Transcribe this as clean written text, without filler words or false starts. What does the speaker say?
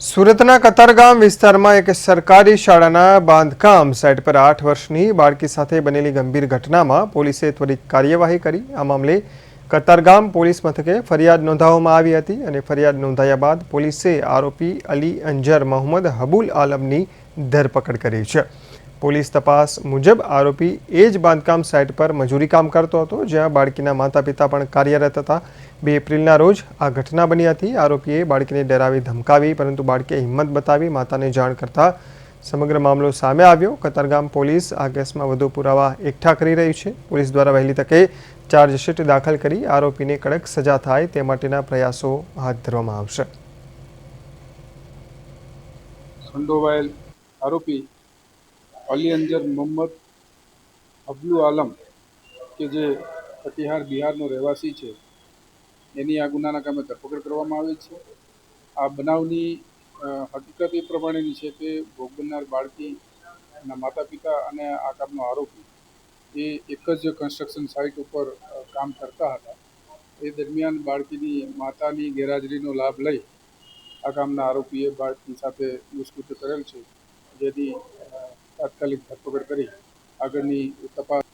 સુરતના કતારગામ વિસ્તારમાં એક સરકારી શાળાના બાંધકામ સાઇટ પર 8 વર્ષની બાળકી સાથે બનેલી ગંભીર ઘટનામાં પોલીસે ત્વરિત કાર્યવાહી કરી। આ મામલે કતારગામ પોલીસ મથકે ફરિયાદ નોંધાવવામાં આવી હતી અને ફરિયાદ નોંધાયા બાદ પોલીસે આરોપી અલી અંજર મોહમ્મદ હબુલ આલમની ધરપકડ કરી છે। પોલીસ તપાસ મુજબ આરોપી એ જ બાંધકામ સાઇટ પર મજૂરી કામ કરતો હતો, જ્યાં બાળકીના માતા પિતા પણ કાર્યરત હતા। 2 એપ્રિલના રોજ આ ઘટના બની હતી। આરોપીએ બાળકીને ડરાવી ધમકાવી, પરંતુ બાળકીએ હિંમત બતાવી માતાને જાણ કરતા સમગ્ર મામલો સામે આવ્યો। કતારગામ પોલીસ આ કેસમાં વધુ પુરાવા એકઠા કરી રહી છે। પોલીસ દ્વારા વહેલી તકે ચાર્જશીટ દાખલ કરી આરોપીને કડક સજા થાય તે માટેના પ્રયાસો હાથ ધરવામાં આવશે। સંડોવાયેલ આરોપી અલી અંજર મોહમ્મદ હબલુ આલમ કે જે કટિહાર બિહારનો રહેવાસી છે, એની આ ગુનાના કામે ધરપકડ કરવામાં આવી છે। આ બનાવની હકીકત એ પ્રમાણેની છે કે ભોગ બનનાર બાળકીના માતા પિતા અને આ કામનો આરોપી એ એક જ કન્સ્ટ્રક્શન સાઇટ ઉપર કામ કરતા હતા। એ દરમિયાન બાળકીની માતાની ગેરહાજરીનો લાભ લઈ આ કામના આરોપીએ બાળકી સાથે દુષ્કૃત્ય કરેલ છે, જેથી તાત્કાલિક ધરપકડ કરી આગળની તપાસ